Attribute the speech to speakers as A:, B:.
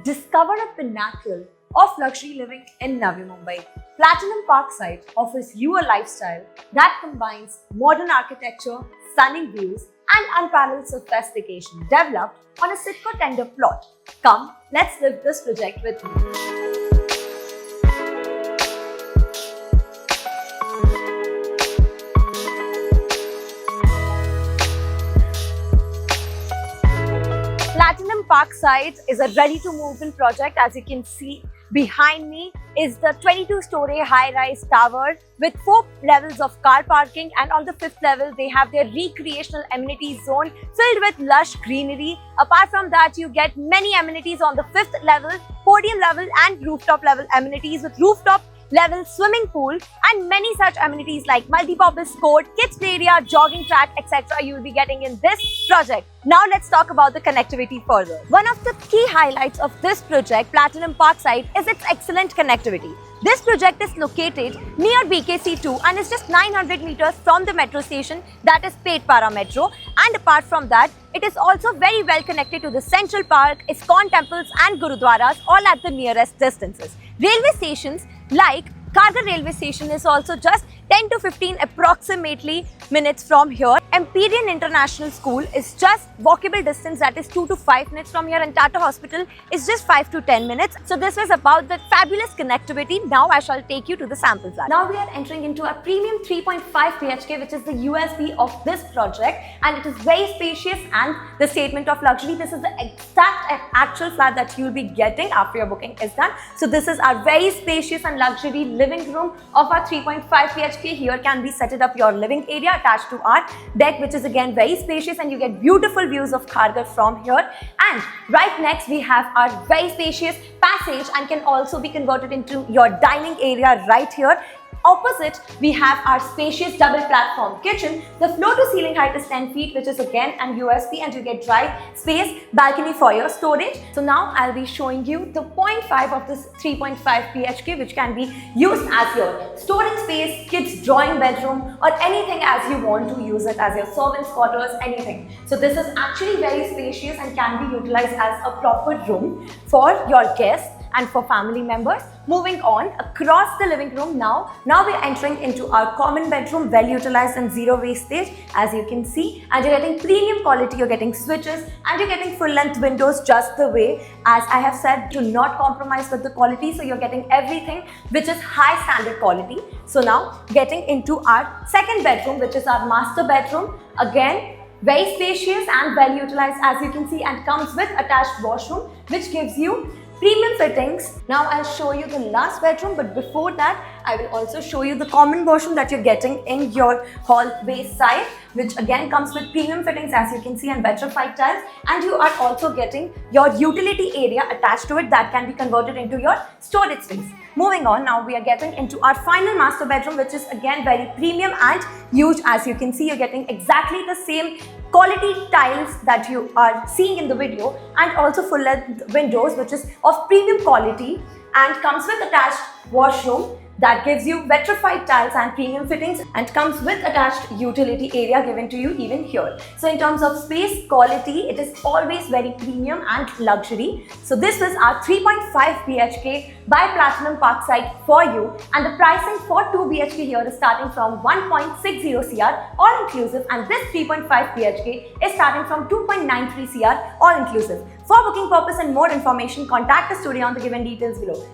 A: Discover a pinnacle of luxury living in Navi Mumbai. Platinum Parkside offers you a lifestyle that combines modern architecture, stunning views, and unparalleled sophistication developed on a Sitco tender plot. Come, let's live this project with me. Platinum Parkside is a ready-to-move-in project. As you can see behind me is the 22-story high-rise tower with 4 levels of car parking, and on the 5th level they have their recreational amenity zone filled with lush greenery. Apart from that, you get many amenities on the 5th level, podium level and rooftop level amenities with rooftop level swimming pool and many such amenities like multi-purpose court, kids play area, jogging track, etc. you will be getting in this project. Now let's talk about the connectivity further. One of the key highlights of this project, Platinum Parkside, is its excellent connectivity. This project is located near BKC2 and is just 900 meters from the metro station, that is Petpara Metro, and apart from that, it is also very well connected to the Central Park, ISKCON temples and Gurudwaras, all at the nearest distances. Railway stations like Kharghar railway station is also just 10 to 15 approximately minutes from here. Empyrean International School is just walkable distance, that is 2 to 5 minutes from here, and Tata Hospital is just 5 to 10 minutes. So this was about the fabulous connectivity. Now I shall take you to the sample flat. Now we are entering into a premium 3.5 BHK, which is the USP of this project, and it is very spacious and the statement of luxury. This is the exact and actual flat that you will be getting after your booking is done. So this is our very spacious and luxury living room of our 3.5 BHK. Here can be set up your living area attached to our deck, which is again very spacious, and you get beautiful views of Kharghar from here. And right next we have our very spacious passage and can also be converted into your dining area right here. Opposite, we have our spacious double platform kitchen. The floor to ceiling height is 10 feet, which is again an USP, and you get dry space balcony for your storage. So now I'll be showing you the 0.5 of this 3.5 BHK, which can be used as your storage space, kids drawing bedroom, or anything as you want to use it as your servants' quarters, anything. So this is actually very spacious and can be utilized as a proper room for your guests and for family members. Moving on across the living room now we're entering into our common bedroom, well utilized and zero wastage, as you can see, and you're getting premium quality. You're getting switches and you're getting full length windows, just the way as I have said, do not compromise with the quality. So you're getting everything which is high standard quality. So now getting into our second bedroom, which is our master bedroom. Again, very spacious and well utilized, as you can see, and comes with attached washroom, which gives you premium fittings. Now I'll show you the last bedroom, but before that I will also show you the common washroom that you're getting in your hallway side, which again comes with premium fittings, as you can see, and vitrified tiles, and you are also getting your utility area attached to it that can be converted into your storage space. Moving on, now we are getting into our final master bedroom, which is again very premium and huge. As you can see, you're getting exactly the same quality tiles that you are seeing in the video, and also full length windows, which is of premium quality and comes with attached washroom that gives you vitrified tiles and premium fittings, and comes with attached utility area given to you even here. So in terms of space quality, it is always very premium and luxury. So this was our 3.5 BHK by Platinum Parkside for you, and the pricing for 2 BHK here is starting from 1.60 CR all inclusive, and this 3.5 BHK is starting from 2.93 CR all inclusive. For booking purpose and more information, contact the studio on the given details below.